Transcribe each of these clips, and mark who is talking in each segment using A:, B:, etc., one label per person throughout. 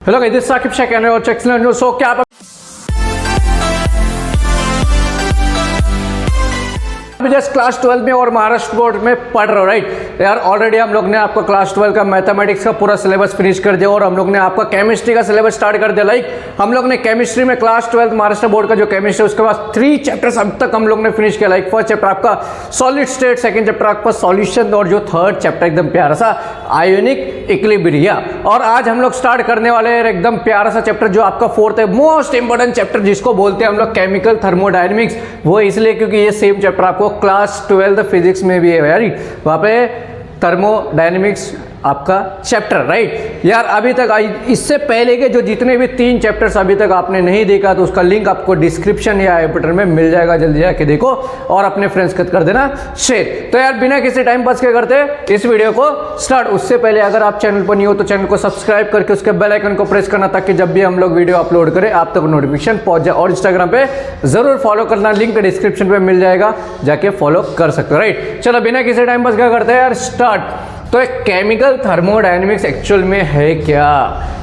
A: Hello guys, this Sakib Shaikh and your excellent news. So क्या आप just class 12 में और महाराष्ट्र बोर्ड में पढ़ रहे हो, राइट यार। ऑलरेडी हम लोग ने आपका क्लास 12 का मैथमेटिक्स का पूरा सिलेबस फिनिश कर दिया और हम लोग ने आपका केमिस्ट्री का सिलेबस स्टार्ट कर दिया। लाइक हम लोग ने केमिस्ट्री में क्लास 12 महाराष्ट्र बोर्ड का जो केमिस्ट्री, उसके बाद 3 चैप्टर्स अब तक हम लोग ने फिनिश किया। लाइक फर्स्ट चैप्टर आपका सॉलिड स्टेट, सेकंड चैप्टर आपका सॉल्यूशन और जो थर्ड चैप्टर एकदम प्यारा सा आयोनिक इक्विलिब्रिया। और आज हम लोग स्टार्ट करने वाले हैं एकदम प्यारा सा चैप्टर जो आपका फोर्थ है, मोस्ट इंपॉर्टेंट चैप्टर जिसको बोलते हैं हम लोग केमिकल थर्मोडायनेमिक्स। वो इसलिए क्योंकि ये सेम चैप्टर आपको क्लास 12 फिजिक्स में भी है यार, वहां पे थर्मोडायनेमिक्स आपका चैप्टर, राइट यार। अभी तक इससे पहले के जो जितने भी 3 चैप्टर्स अभी तक आपने नहीं देखा तो उसका लिंक आपको डिस्क्रिप्शन या आई बटन में मिल जाएगा, जल्दी जाके देखो और अपने फ्रेंड्स को कर देना शेयर। तो यार बिना किसी टाइम पास के करते इस वीडियो को स्टार्ट। उससे पहले अगर आप चैनल पर नहीं हो तो चैनल को सब्सक्राइब करके उसके बेल आइकन को प्रेस करना ताकि जब भी हम लोग वीडियो अपलोड करें आप तक नोटिफिकेशन पहुंच जाए। और इंस्टाग्राम पे जरूर फॉलो करना, लिंक डिस्क्रिप्शन पे मिल जाएगा, जाके फॉलो कर सकते हो, राइट। चलो बिना किसी टाइम पास क्या करते हैं यार, स्टार्ट। तो एक केमिकल थर्मोडायनेमिक्स एक्चुअल में है क्या,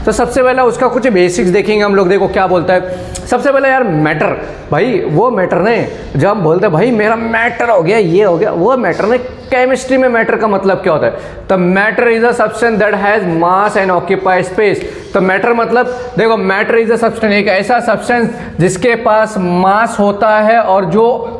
A: तो सबसे पहले उसका कुछ बेसिक्स देखेंगे हम लोग। देखो क्या बोलता है सबसे पहले यार, मैटर। भाई वो मैटर नहीं, जब हम बोलते हैं भाई मेरा मैटर हो गया, ये हो गया, वो मैटर नहीं। केमिस्ट्री में मैटर का मतलब क्या होता है? तो matter is a substance that has mass and occupy space. तो मैटर मतलब देखो, मैटर इज अ सब्सटेंस, एक ऐसा सब्सटेंस जिसके पास मास होता है और जो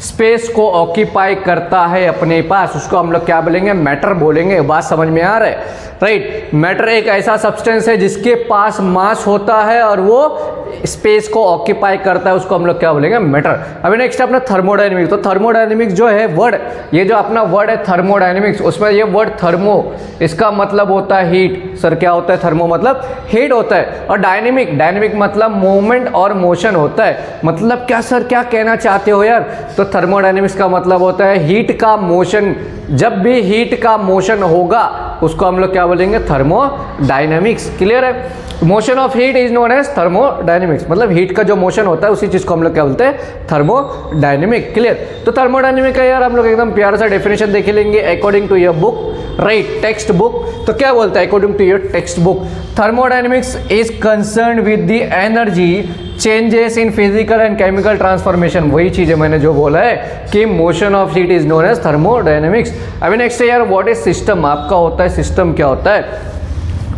A: स्पेस को ऑक्यूपाई करता है अपने पास, उसको हम लोग क्या बोलेंगे? मैटर बोलेंगे। बात समझ में आ रहा है, राइट। मैटर एक ऐसा सब्सटेंस है जिसके पास मास होता है और वो स्पेस को ऑक्यूपाई करता है, उसको हम लोग क्या बोलेंगे? मैटर। अभी नेक्स्ट अपना थर्मोडायनेमिक्स। तो थर्मोडायनेमिक्स जो है वर्ड, ये जो अपना वर्ड है थर्मोडायनेमिक्स, उसमें ये वर्ड थर्मो, इसका मतलब होता है हीट। सर क्या होता है? थर्मो मतलब हीट होता है, और डायनेमिक, डायनेमिक मतलब मूवमेंट और मोशन होता है। मतलब क्या सर, क्या कहना चाहते हो यार? तो थर्मोडायनेमिक्स का मतलब होता है हीट का मोशन। जब भी हीट का मोशन होगा उसको हम लोग क्या बोलेंगे? थर्मोडायनेमिक्स। क्लियर है? Motion of heat is known as thermodynamics. मतलब हीट का जो मोशन होता है उसी चीज को हम लोग क्या बोलते हैं? थर्मोडायनेमिक। क्लियर? तो थर्मोडायनेमिक का यार हम लोग एकदम प्यारा सा डेफिनेशन देख लेंगे according to your book, right, text book. तो क्या बोलता है according to your text book? Thermodynamics is concern with the energy changes in physical and chemical transformation. वही चीज है मैंने जो बोला है कि मोशन of heat is known as थर्मोडायनेमिक्स। अभी नेक्स्ट यार, व्हाट इज सिस्टम? आपका होता है सिस्टम क्या होता है?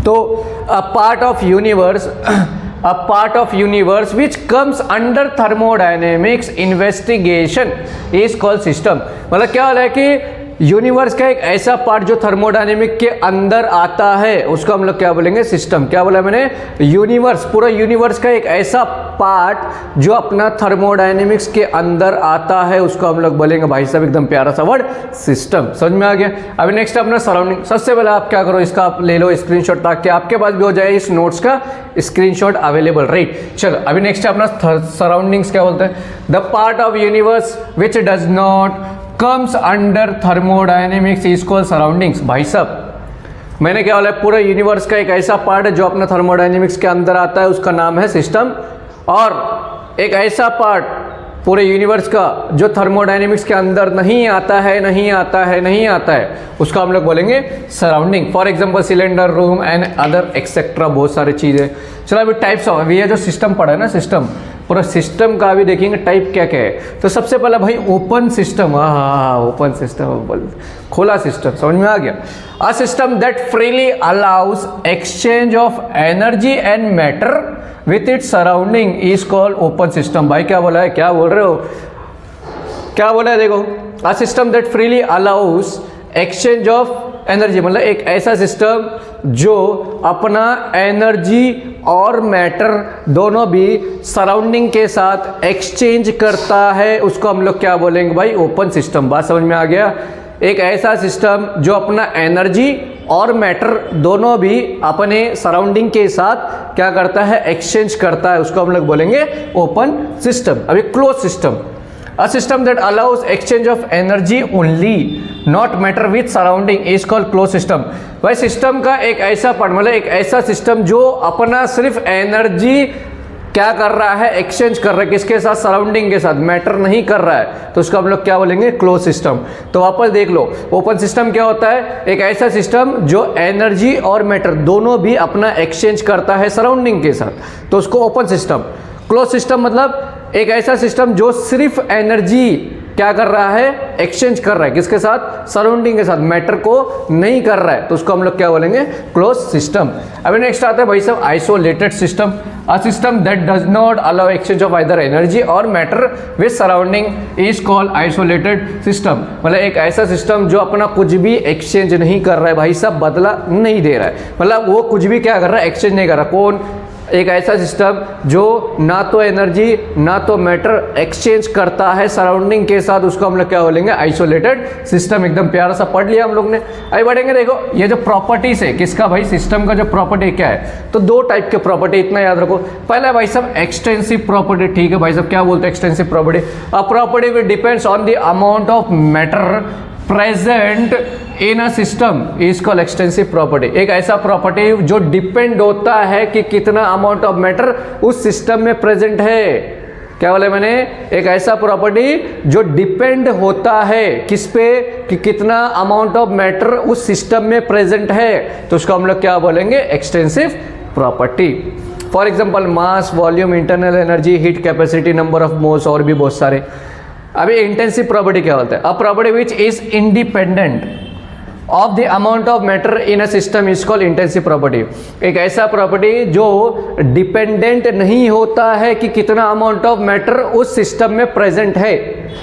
A: तो a part of universe which comes under thermodynamics investigation is called system। मतलब क्या हो रहा है कि यूनिवर्स का एक ऐसा पार्ट जो थर्मोडायनेमिक के अंदर आता है उसको हम लोग क्या बोलेंगे? सिस्टम। क्या बोला मैंने? यूनिवर्स, पूरा यूनिवर्स का एक ऐसा पार्ट जो अपना थर्मोडायनेमिक्स के अंदर आता है उसको हम लोग बोलेंगे भाई साहब एकदम प्यारा सा वर्ड, सिस्टम। समझ में आ गया? अभी नेक्स्ट अपना सराउंडिंग। सबसे पहले आप क्या करो, इसका आप ले लो स्क्रीनशॉट ताकि आपके पास भी हो जाए इस नोट्स का स्क्रीनशॉट अवेलेबल, राइट। चलो अभी नेक्स्ट अपना सराउंडिंग्स क्या बोलते हैं? The part of universe which does not comes under thermodynamics is called surroundings. भाई साहब मैंने क्या बोला? पूरे यूनिवर्स का एक ऐसा पार्ट है जो अपना थर्मोडायनेमिक्स के अंदर आता है, उसका नाम है सिस्टम। और एक ऐसा पार्ट पूरे यूनिवर्स का जो थर्मोडायनेमिक्स के अंदर नहीं आता है, उसको हम लोग बोलेंगे surrounding. For example cylinder, room and other etcetera, बहुत सारी चीज़ें। चलो अभी टाइप्स ऑफ, अभी ये जो सिस्टम पढ़ा है ना, सिस्टम, पूरा सिस्टम का अभी देखेंगे टाइप क्या क्या है। तो सबसे पहला भाई ओपन सिस्टम। हाँ, ओपन सिस्टम, खुला सिस्टम, समझ में आ गया? अ system that freely allows exchange of energy and matter with its surrounding is called open system. भाई क्या बोला है? क्या बोल रहे हो? क्या बोला है? देखो, अ system that freely allows exchange of energy, मतलब एक ऐसा सिस्टम जो अपना एनर्जी और मैटर दोनों भी सराउंडिंग के साथ एक्सचेंज करता है, उसको हम लोग क्या बोलेंगे भाई? Open system. बात समझ में आ गया? एक ऐसा सिस्टम जो अपना एनर्जी और मैटर दोनों भी अपने सराउंडिंग के साथ क्या करता है? एक्सचेंज करता है, उसको हम लोग बोलेंगे ओपन सिस्टम। अभी close system, a system that allows exchange of energy only not matter with surrounding is called closed system। भाई सिस्टम का एक ऐसा पार्ट, मतलब एक ऐसा सिस्टम जो अपना सिर्फ एनर्जी क्या कर रहा है, एक्सचेंज कर रहा है किसके साथ, सराउंडिंग के साथ, मैटर नहीं कर रहा है, तो उसको हम लोग क्या बोलेंगे, क्लोज सिस्टम। तो वापस देख लो, ओपन सिस्टम क्या होता है, एक ऐसा सिस्टम जो एनर्जी और मैटर दोनों भी अपना एक्सचेंज करता है सराउंडिंग के साथ, तो उसको ओपन सिस्टम। क्लोज सिस्टम मतलब एक ऐसा सिस्टम जो सिर्फ एनर्जी क्या कर रहा है, एक्सचेंज कर रहा है किसके साथ, सराउंडिंग के साथ, मैटर को नहीं कर रहा है, तो उसको हम लोग क्या बोलेंगे, क्लोज सिस्टम। अभी नेक्स्ट आता है भाई साहब isolated system. A system that does not allow exchange of either energy और matter with surrounding is called isolated system. मतलब एक ऐसा सिस्टम जो अपना कुछ भी एक्सचेंज नहीं कर रहा है भाई साहब, बदला नहीं दे रहा है, मतलब वो कुछ भी क्या कर रहा है, एक्सचेंज नहीं कर रहा। कौन, एक ऐसा सिस्टम जो ना तो एनर्जी ना तो मैटर एक्सचेंज करता है सराउंडिंग के साथ, उसको हम लोग क्या बोलेंगे, आइसोलेटेड सिस्टम। एकदम प्यारा सा पढ़ लिया हम लोग ने। अभी बढ़ेंगे, देखो ये जो प्रॉपर्टीज है किसका भाई, सिस्टम का जो प्रॉपर्टी क्या है, तो दो टाइप के प्रॉपर्टी, इतना याद रखो। पहला भाई साहब एक्सटेंसिव प्रॉपर्टी, ठीक है भाई साहब, क्या बोलते हैं extensive property, a property which depends on the amount of matter present in a system is called extensive property. एक ऐसा प्रॉपर्टी जो डिपेंड होता है कि कितना अमाउंट ऑफ मैटर उस सिस्टम में प्रेजेंट है। क्या बोले मैंने, एक ऐसा प्रॉपर्टी जो डिपेंड होता है किस पे, कि कितना अमाउंट ऑफ मैटर उस सिस्टम में प्रेजेंट है, तो उसको हम लोग क्या बोलेंगे, extensive property. For example mass, volume, internal energy, heat capacity, number of moles, और भी बहुत सारे। अभी इंटेंसिव प्रॉपर्टी क्या होता है, अ property which is independent of the amount of matter in a system is called intensive property. एक ऐसा प्रॉपर्टी जो डिपेंडेंट नहीं होता है कि कितना अमाउंट ऑफ मैटर उस सिस्टम में प्रेजेंट है,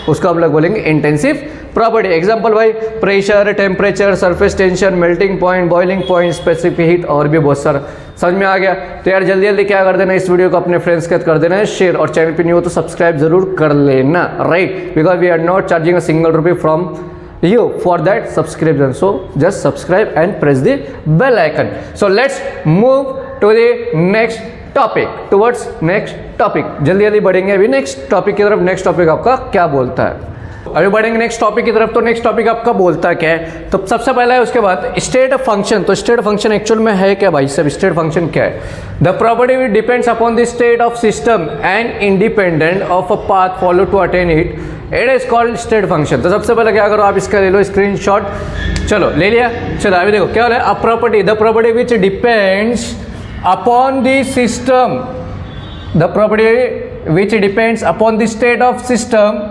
A: उसको हम लोग बोलेंगे इंटेंसिव प्रॉपर्टी। एग्जांपल भाई pressure, temperature, surface tension, melting point, boiling point, specific heat, और भी बहुत सारा। समझ में आ गया? तो यार जल्दी जल्दी क्या कर देना, इस वीडियो को अपने फ्रेंड्स के साथ कर देना है शेयर, और चैनल पे न्यू हो तो सब्सक्राइब जरूर कर लेना, right, because we are not charging a single rupee from you for that subscription, so just subscribe and press the bell icon. So let's move to the next topic, towards next topic. जल्दी जल्दी बढ़ेंगे अभी next topic की तरफ। Next topic आपका क्या बोलता है, अभी बढ़ेंगे नेक्स्ट टॉपिक की तरफ। तो नेक्स्ट टॉपिक आपका बोलता क्या है, तो सबसे पहला है उसके बाद स्टेट फंक्शन। तो स्टेट फंक्शन एक्चुअल में है क्या भाई सब, स्टेट फंक्शन क्या है, the property which depends upon the state of system and independent of a path follow to attain it is called state function. तो सबसे पहले क्या करो, आप इसका ले लो स्क्रीनशॉट। चलो ले लिया, चलो अभी देखो क्या बोला, a property, the property which depends upon the system, the property which depends upon the state of system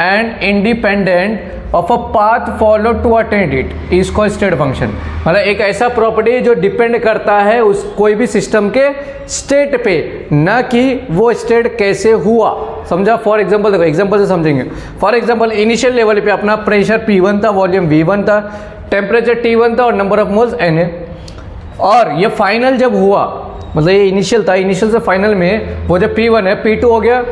A: and independent of a path followed to attain it is called state function। मतलब एक ऐसा property जो depend करता है उस कोई भी system के स्टेट पे, ना कि वो स्टेट कैसे हुआ। समझा? फॉर एग्जांपल देखो, एग्जांपल से समझेंगे। फॉर एग्जांपल इनिशियल लेवल पे अपना प्रेशर P1 था, वॉल्यूम V1 था, टेम्परेचर T1 था और नंबर ऑफ मोल्स Na। और ये फाइनल जब हुआ, मतलब ये इनिशियल था, इनिशियल से फाइनल में वो जब P1 है P2 हो गया,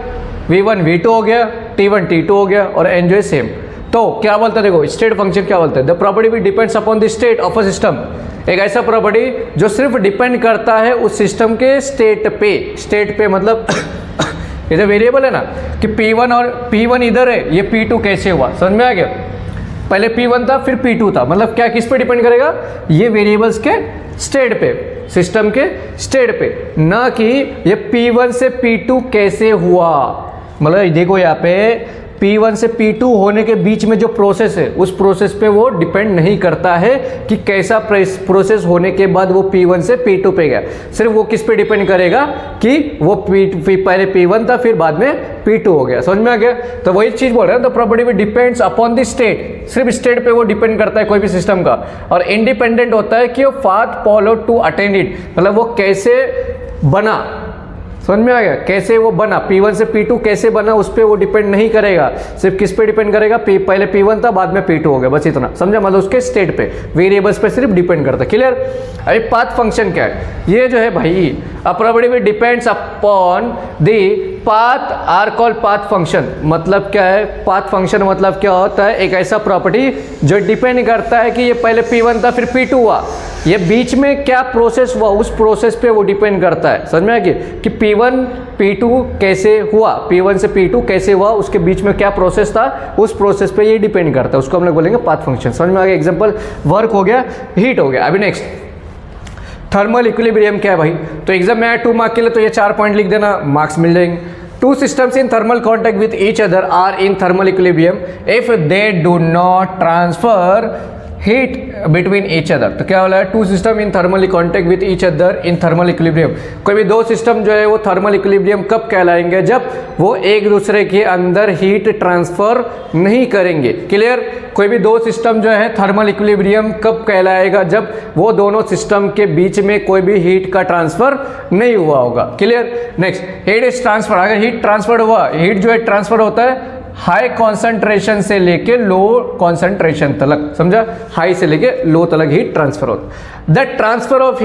A: V1 V2 हो गया, T1 T2 हो गया, और एन जो है सेम। तो क्या बोलता है, देखो स्टेट फंक्शन क्या बोलता है, the property which depends upon the state of a system. एक ऐसा प्रॉपर्टी जो सिर्फ डिपेंड करता है उस सिस्टम के स्टेट पे। स्टेट पे मतलब ये जो वेरिएबल है ना कि P1 और P1 इधर है, ये P2 कैसे हुआ, समझ में आ गया? पहले P1 था फिर P2 था, मतलब क्या किस पे डिपेंड करेगा, ये वेरिएबल्स के स्टेट पे, सिस्टम के स्टेट पे, ना कि ये P1 से P2 कैसे हुआ। मतलब देखो यहाँ पे P1 से P2 होने के बीच में जो प्रोसेस है, उस प्रोसेस पे वो डिपेंड नहीं करता है कि कैसा प्रोसेस होने के बाद वो P1 से P2 पे गया। सिर्फ वो किस पे डिपेंड करेगा कि वो पहले P1 था फिर बाद में P2 हो गया। समझ में आ गया? तो वही चीज़ बोल रहे हैं, the property which depends upon the state, सिर्फ स्टेट पे वो डिपेंड करता है कोई भी सिस्टम का, और इंडिपेंडेंट होता है कि वो path follow to attain it, मतलब वो कैसे बना। समझ में आ गया? कैसे वो बना, P1 से P2 कैसे बना, उस पर वो डिपेंड नहीं करेगा। सिर्फ किस पे डिपेंड करेगा, पहले P1 था बाद में P2 हो गया, बस इतना। समझा? मतलब उसके स्टेट पे, वेरिएबल्स पे सिर्फ डिपेंड करता है। क्लियर? अभी पाथ फंक्शन क्या है, ये जो है भाई, a property which depends upon the path are called path function. मतलब क्या है पाथ फंक्शन, मतलब क्या होता है, एक ऐसा प्रॉपर्टी जो डिपेंड करता है कि ये पहले P1 था फिर P2 हुआ, ये बीच में क्या प्रोसेस हुआ, उस प्रोसेस पे वो डिपेंड करता है। समझ में आ गया कि P1 P2 कैसे हुआ, P1 से P2 कैसे हुआ, उसके बीच में क्या प्रोसेस था, उस प्रोसेस पे ये डिपेंड करता है, उसको हम लोग बोलेंगे पाथ फंक्शन। समझ में आ गया? एग्जांपल वर्क हो गया, हीट हो गया। अभी नेक्स्ट थर्मल इक्विलिब्रियम क्या है भाई? तो एग्जाम में आया 2 मार्क के लिए, तो ये 4 पॉइंट लिख देना, मार्क्स मिल जाएंगे। Two systems in thermal contact with each other are in thermal equilibrium if they do not transfer heat between each other। तो क्या बोला है? Two system in thermal contact with each other in thermal equilibrium. कोई भी दो system जो है वो थर्मल इक्विलिब्रियम कब कहलाएंगे? जब वो एक दूसरे के अंदर हीट ट्रांसफर नहीं करेंगे। क्लियर? कोई भी दो सिस्टम जो है थर्मल इक्विलिब्रियम कब कहलाएगा? जब वो दोनों सिस्टम के बीच में कोई भी हीट का ट्रांसफर नहीं हुआ होगा। Clear? Next, heat is transfer. अगर हीट ट्रांसफर हुआ, हीट जो है ट्रांसफर होता है हाई कॉन्सेंट्रेशन से लेके लो कॉन्सेंट्रेशन तक, समझा? हाई से लेके लो तक हीट ट्रांसफर होता। The transfer of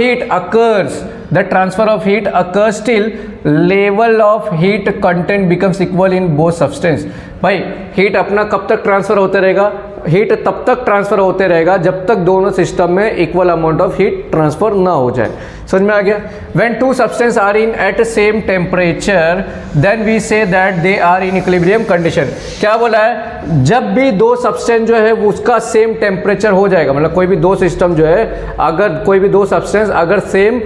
A: heat occurs till level of heat content becomes equal in both substance. भाई हीट अपना कब तक ट्रांसफर होते रहेगा? हीट तब तक ट्रांसफर होते रहेगा जब तक दोनों सिस्टम में equal amount of heat transfer ना हो जाए। समझ में आ गया? When two substance are in at same temperature then we say that they are in equilibrium condition. क्या बोला है? जब भी दो सब्सटेंस जो है उसका सेम टेम्परेचर हो जाएगा, मतलब कोई भी दो सिस्टम जो है, अगर कोई भी दो सब्सटेंस अगर सेम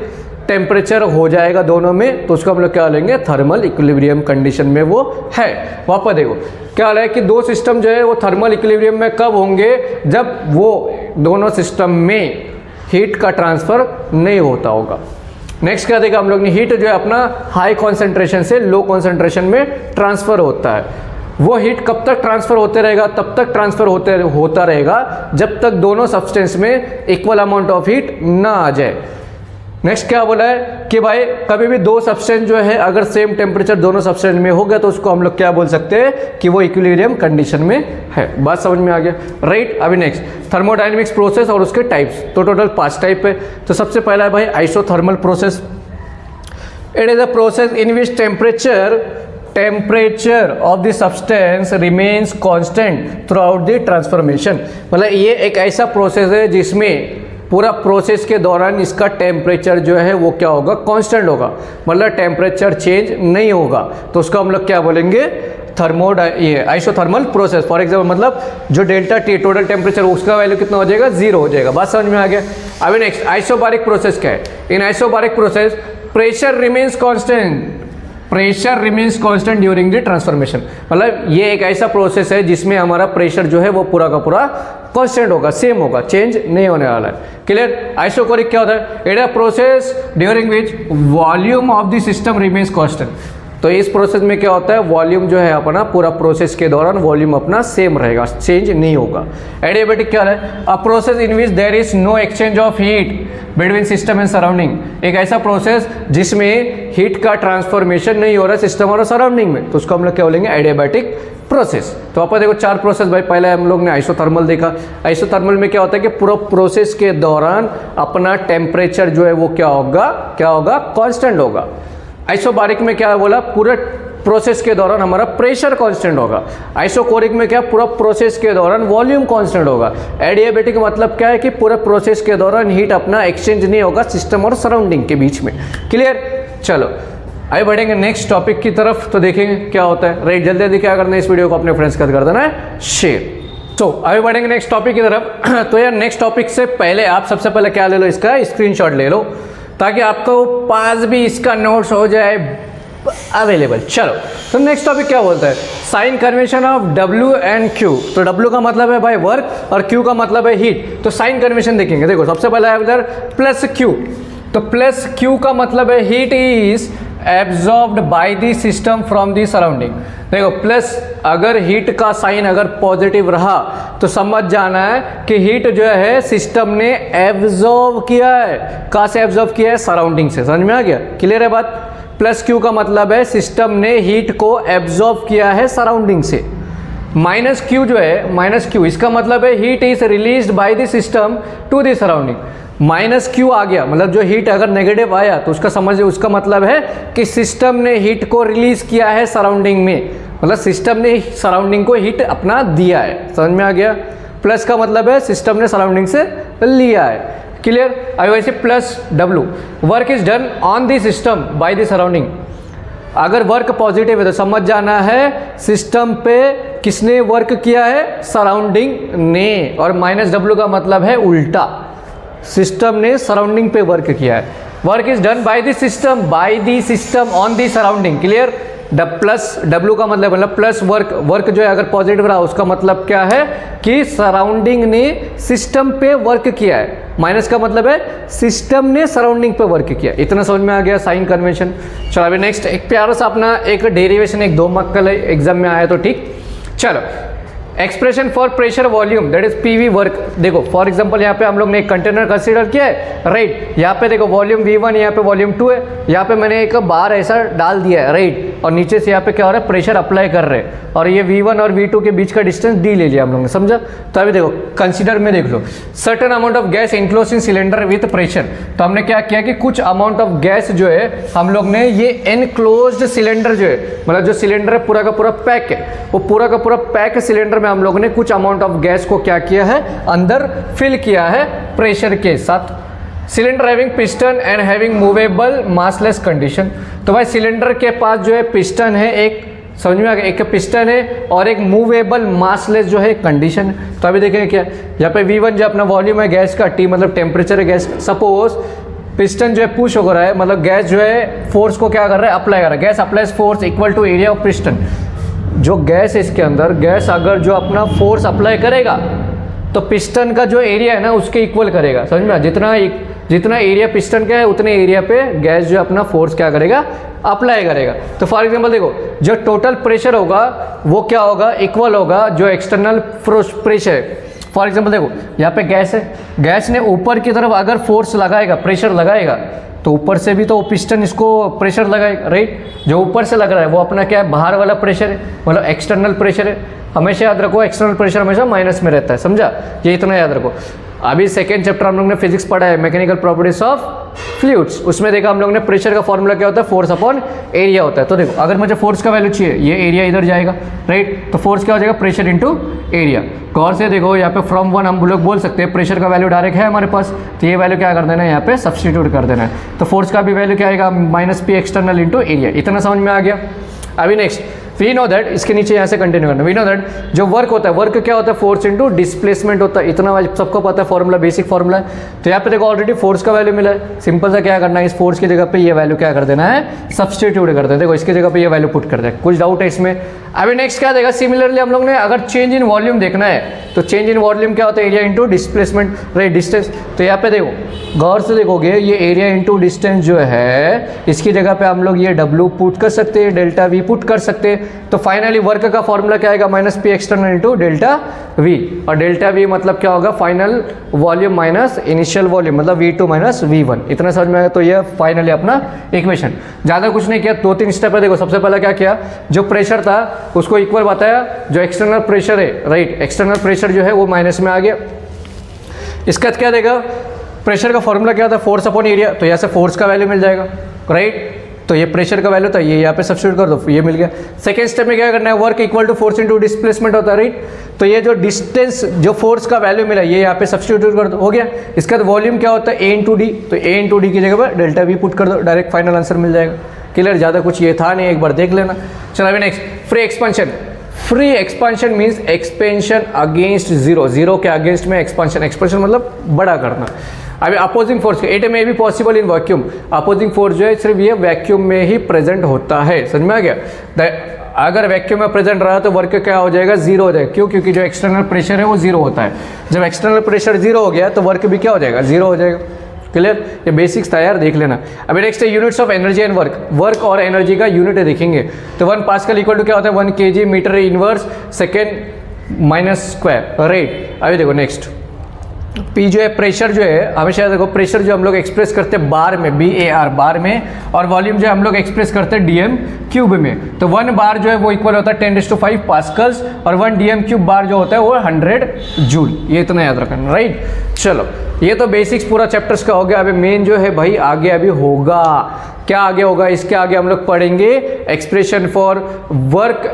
A: टेम्परेचर हो जाएगा दोनों में, तो उसको हम लोग क्या लेंगे? थर्मल इक्विलिब्रियम कंडीशन में वो है। वहाँ पर देखो क्या है कि दो सिस्टम जो है वो थर्मल इक्विलिब्रियम में कब होंगे? जब वो दोनों सिस्टम में हीट का ट्रांसफर नहीं होता होगा। नेक्स्ट क्या देखा हम लोग ने? हीट जो है अपना हाई कॉन्सेंट्रेशन से लो कॉन्सेंट्रेशन में ट्रांसफर होता है। वो हीट कब तक ट्रांसफर होते रहेगा? तब तक ट्रांसफर होता रहेगा जब तक दोनों सब्सटेंस में इक्वल अमाउंट ऑफ हीट ना आ जाए। नेक्स्ट क्या बोला है कि भाई कभी भी दो सब्सटेंस जो है अगर सेम टेम्परेचर दोनों सब्सटेंस में हो गया तो उसको हम लोग क्या बोल सकते हैं कि वो इक्विलिब्रियम कंडीशन में है। बात समझ में आ गया, राइट? अभी नेक्स्ट, थर्मोडायनेमिक्स प्रोसेस और उसके टाइप्स। तो टोटल 5 टाइप है। तो सबसे पहला है भाई isothermal process. It is a process in which temperature of the substance remains constant through out the transformation. मतलब ये एक ऐसा प्रोसेस है जिसमें पूरा प्रोसेस के दौरान इसका टेम्परेचर जो है वो क्या होगा? कांस्टेंट होगा, मतलब टेम्परेचर चेंज नहीं होगा। तो उसको हम लोग क्या बोलेंगे? ये आइसोथर्मल प्रोसेस। फॉर एग्जाम्पल मतलब जो डेल्टा टी टोटल टेम्परेचर उसका वैल्यू कितना हो जाएगा? 0 हो जाएगा। बात समझ में आ गया? अभी नेक्स्ट, आइसोबारिक प्रोसेस क्या है? In isobaric process pressure remains constant during the transformation. मतलब ये एक ऐसा प्रोसेस है जिसमें हमारा प्रेशर जो है वो पूरा का पूरा कांस्टेंट होगा, सेम होगा, चेंज नहीं होने वाला है। क्लियर? आइसोकोरिक क्या होता है? It is a process during which volume of the system remains constant. तो इस प्रोसेस में क्या होता है? वॉल्यूम जो है अपना पूरा प्रोसेस के दौरान वॉल्यूम अपना सेम रहेगा, चेंज नहीं होगा। एडियाबैटिक क्या है? A process in which there is no exchange of heat between system and surrounding. एक ऐसा प्रोसेस जिसमें हीट का ट्रांसफॉर्मेशन नहीं हो रहा है सिस्टम और सराउंडिंग में, तो उसको हम लोग क्या बोलेंगे? Adiabatic process. तो आप देखो 4 प्रोसेस भाई। पहले हम लोग ने आइसोथर्मल देखा। आइसोथर्मल में क्या होता है कि पूरा प्रोसेस के दौरान अपना टेम्परेचर जो है वो क्या होगा? कांस्टेंट होगा। आइसोबारिक में क्या बोला? पूरा प्रोसेस के दौरान हमारा प्रेशर कांस्टेंट होगा। आइसोकोरिक में क्या? पूरा प्रोसेस के दौरान वॉल्यूम कांस्टेंट होगा। एडियाबैटिक का मतलब क्या है कि पूरा प्रोसेस के दौरान हीट अपना एक्सचेंज नहीं होगा सिस्टम और सराउंडिंग के बीच में। क्लियर? चलो आइए बढ़ेंगे नेक्स्ट टॉपिक की तरफ, तो देखेंगे क्या होता है। राइट, जल्दी जल्दी क्या करना है? इस वीडियो को अपने फ्रेंड्स के साथ कर देना है शेयर। तो आगे बढ़ेंगे नेक्स्ट टॉपिक की तरफ। तो यार नेक्स्ट टॉपिक से पहले आप सबसे पहले क्या ले लो? इसका स्क्रीनशॉट ले लो ताकि आपको पास भी इसका नोट्स हो जाए अवेलेबल। चलो, तो नेक्स्ट टॉपिक क्या बोलता है? Sign convention of W and Q। तो W का मतलब है भाई वर्क और Q का मतलब है हीट। तो साइन कन्वेंशन देखेंगे। देखो सबसे पहला है उधर प्लस Q। तो प्लस Q का मतलब है heat is absorbed bye the system from the surrounding. देखो प्लस, अगर हीट का साइन अगर पॉजिटिव रहा तो समझ जाना है कि हीट जो है सिस्टम ने एब्जॉर्ब किया है। कहाँ से एब्जॉर्ब किया है? सराउंडिंग से। समझ में आ गया? क्लियर है बात? प्लस Q का मतलब है सिस्टम ने हीट को एब्जॉर्ब किया है सराउंडिंग से। माइनस Q जो है, माइनस Q इसका मतलब है heat is released by the system to the surrounding. Minus Q आ गया मतलब जो हीट अगर नेगेटिव आया तो उसका समझिए, उसका मतलब है कि सिस्टम ने हीट को रिलीज किया है सराउंडिंग में, मतलब सिस्टम ने सराउंडिंग को हीट अपना दिया है। समझ में आ गया? प्लस का मतलब है सिस्टम ने सराउंडिंग से लिया है। क्लियर? अभी वैसे plus W, work is done on the system by the surrounding. अगर वर्क पॉजिटिव है तो समझ जाना है सिस्टम पे किसने वर्क किया है? सराउंडिंग ने। और माइनस W का मतलब है उल्टा। सिस्टम ने सराउंडिंग पे वर्क किया है। Work is done by the system on the surrounding. Clear? Plus W का मतलब प्लस वर्क जो है अगर पॉजिटिव रहा उसका मतलब क्या है कि सराउंडिंग ने सिस्टम पे वर्क किया है। माइनस का मतलब है सिस्टम ने सराउंडिंग पे वर्क किया। इतना समझ में आ गया साइन कन्वेंशन। चलो अभी नेक्स्ट एक प्यारा सा अपना एक डेरिवेशन एक 2 मार्क का एग्जाम में आया तो ठीक। चलो expression for pressure volume that is PV work. देखो फॉर एग्जांपल यहाँ पे हम लोग ने एक कंटेनर कंसीडर किया है, राइट। यहाँ पे देखो वॉल्यूम V1, यहाँ पे वॉल्यूम 2 है। यहाँ पे मैंने एक बार ऐसा डाल दिया है, राइट। और नीचे से यहाँ पे क्या हो रहा है, प्रेशर अप्लाई कर रहे हैं। और ये V1 और V2 के बीच का डिस्टेंस D ले लिया हम लोग ने, समझा। तो अभी देखो कंसिडर में देख लो, certain amount of gas enclose in cylinder with pressure. तो हमने क्या किया कि कुछ अमाउंट ऑफ गैस जो है हम लोग ने ये एनक्लोज्ड सिलेंडर जो है, मतलब जो सिलेंडर है पूरा का पूरा पैक है, वो पूरा का पूरा पैक सिलेंडर में हम लोग ने कुछ अमाउंट ऑफ गैस को क्या किया है, अंदर फिल किया है प्रेशर के साथ। Cylinder having piston and having movable massless condition. तो भाई सिलेंडर के पास जो है पिस्टन है, एक समझ में आ गया, एक पिस्टन है और एक मूवेबल मासलेस जो है कंडीशन। तो अभी देखेंगे क्या, यहाँ पे V1 जो अपना वॉल्यूम है गैस का, T मतलब टेम्परेचर है गैस। सपोज पिस्टन जो है पुश हो रहा है, मतलब गैस जो है फोर्स को क्या कर रहा है, अप्लाई कर रहा है। Gas applies force equal to area of piston. जो गैस है इसके अंदर, गैस अगर जो अपना फोर्स अप्लाई करेगा तो पिस्टन का जो एरिया है ना उसके इक्वल करेगा, समझ में। जितना एरिया पिस्टन का है उतने एरिया पे गैस जो अपना फोर्स क्या करेगा, अप्लाई करेगा। तो फॉर एग्जांपल देखो, जो टोटल प्रेशर होगा वो क्या होगा, इक्वल होगा जो एक्सटर्नल प्रेशर है। फॉर एग्जांपल देखो यहाँ पे गैस है, गैस ने ऊपर की तरफ अगर फोर्स लगाएगा, प्रेशर लगाएगा, तो ऊपर से भी तो पिस्टन इसको प्रेशर लगाएगा, राइट। जो ऊपर से लग रहा है वो अपना क्या है, बाहर वाला प्रेशर है, मतलब एक्सटर्नल प्रेशर है। हमेशा याद रखो एक्सटर्नल प्रेशर हमेशा माइनस में रहता है, समझा। ये इतना याद रखो। अभी सेकेंड चैप्टर हम लोग ने फिजिक्स पढ़ा है, मैकेनिकल प्रॉपर्टीज ऑफ फ्लूइड्स। उसमें देखा हम लोग ने प्रेशर का फॉर्मूला क्या होता है, फोर्स अपॉन एरिया होता है। तो देखो अगर मुझे फोर्स का वैल्यू चाहिए, ये एरिया इधर जाएगा, राइट। तो फोर्स क्या हो जाएगा, प्रेशर इंटू एरिया। गौर से देखो यहाँ पे फ्रॉम 1 हम लोग बोल सकते हैं, प्रेशर का वैल्यू डायरेक्ट है हमारे पास, तो ये वैल्यू क्या कर देना है, यहाँ पे सब्सटीट्यूट कर देना है। तो फोर्स का भी वैल्यू क्या आएगा, -P एक्सटर्नल इंटू एरिया। इतना समझ में आ गया। अभी नेक्स्ट वी नो दैट, इसके नीचे यहाँ से कंटिन्यू करना। वी नो दैट जो वर्क होता है, वर्क क्या होता है, फोर्स इंटू डिस्प्लेसमेंट होता है। इतना सबको पता है, फॉर्मूला बेसिक फॉर्मूला है। तो यहाँ पे देखो ऑलरेडी फोर्स का वैल्यू मिला है, सिंपल सा क्या करना है, इस फोर्स की जगह पे ये वैल्यू क्या कर देना है, सब्सटीट्यूट कर देना है। देखो इसकी जगह पे ये वैल्यू पुट कर दे। कुछ डाउट है इसमें? अभी नेक्स्ट क्या देगा, सिमिलरली हम लोग ने अगर चेंज इन वॉल्यूम देखना है तो चेंज इन वॉल्यूम क्या होता है, area into displacement, right, distance. तो यहाँ पे देखो गौर से देखोगे, ये एरिया इंटू डिस्टेंस जो है, इसकी जगह पे हम लोग ये W पुट कर सकते हैं, डेल्टा V पुट कर सकते हैं। तो फाइनली वर्क का फॉर्मूला क्या आएगा, -P external into delta V। और डेल्टा V मतलब क्या होगा, final volume minus initial volume, मतलब V2 माइनस V1। इतना समझ में आएगा। तो ये फाइनली अपना इक्वेशन। ज़्यादा कुछ नहीं किया, 2-3 स्टेप है। देखो सबसे पहले क्या किया, जो प्रेशर था उसको इक्वल बताया, जो एक्सटर्नल प्रेशर है, राइट, एक्सटर्नल प्रेशर जो है वो माइनस में आ गया। इसका क्या देगा, प्रेशर का फॉर्मूला क्या था, फोर्स अपॉन एरिया। तो यहाँ से फोर्स का वैल्यू मिल जाएगा, राइट। तो ये प्रेशर का वैल्यू था, ये यहाँ पे सब्स्टिट्यूट कर दो, ये मिल गया। सेकेंड स्टेप में क्या करना है, work equal to force into displacement होता है, राइट। तो ये जो डिस्टेंस, जो फोर्स का वैल्यू मिला, ये यहाँ पे सब्स्टिट्यूट कर दो, हो गया। इसका तो वॉल्यूम क्या होता है, A इंटू डी। तो A इंटू डी की जगह पर डेल्टा V पुट कर दो, डायरेक्ट फाइनल आंसर मिल जाएगा। क्लियर? ज़्यादा कुछ ये था नहीं, एक बार देख लेना। चलो अभी next, free expansion. Free expansion means expansion against zero, zero के अगेंस्ट में एक्सपेंशन। एक्सपेंशन मतलब बड़ा करना। अभी opposing force, it may be possible in vacuum. Opposing force जो है सिर्फ ये वैक्यूम में ही प्रेजेंट होता है, समझ में आ गया। अगर वैक्यूम में प्रेजेंट रहा तो वर्क क्या हो जाएगा, जीरो हो जाएगा। क्यों? क्योंकि जो एक्सटर्नल प्रेशर है वो जीरो होता है। जब एक्सटर्नल प्रेशर जीरो हो गया तो वर्क भी क्या हो जाएगा, जीरो हो जाएगा। क्लियर? ये बेसिक्स था यार, देख लेना। अभी नेक्स्ट है units of energy and work. Work और एनर्जी का यूनिट देखेंगे। तो 1 पास्कल इक्वल टू क्या होता है, 1 kg metre inverse second minus square, right. अभी देखो नेक्स्ट, P जो है प्रेशर जो है, हमेशा देखो प्रेशर जो हम लोग एक्सप्रेस करते हैं बार में, BAR बार में, और वॉल्यूम जो हम लोग एक्सप्रेस करते हैं DM क्यूब में। तो 1 बार जो है वो इक्वल होता है 10⁵ पास्कल्स, और 1 DM क्यूब बार जो होता है वो 100 जूल। ये इतना याद रखना, राइट। चलो ये तो बेसिक्स पूरा चैप्टर्स का हो गया। अभी मेन जो है भाई आगे अभी होगा, क्या आगे होगा, इसके आगे हम लोग पढ़ेंगे एक्सप्रेशन फॉर वर्क,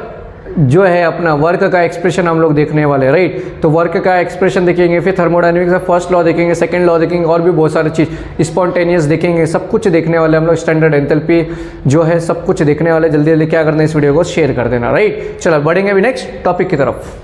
A: जो है अपना वर्क का एक्सप्रेशन हम लोग देखने वाले, राइट। तो वर्क का एक्सप्रेशन देखेंगे, फिर थर्मोडायनेमिक्स का फर्स्ट लॉ देखेंगे, सेकंड लॉ देखेंगे, और भी बहुत सारी चीज़, स्पॉन्टेनियस देखेंगे, सब कुछ देखने वाले हम लोग। स्टैंडर्ड एंथैल्पी जो है सब कुछ देखने वाले। जल्दी जल्दी क्या करना है, इस वीडियो को शेयर कर देना, राइट। चलो बढ़ेंगे अभी नेक्स्ट टॉपिक की तरफ।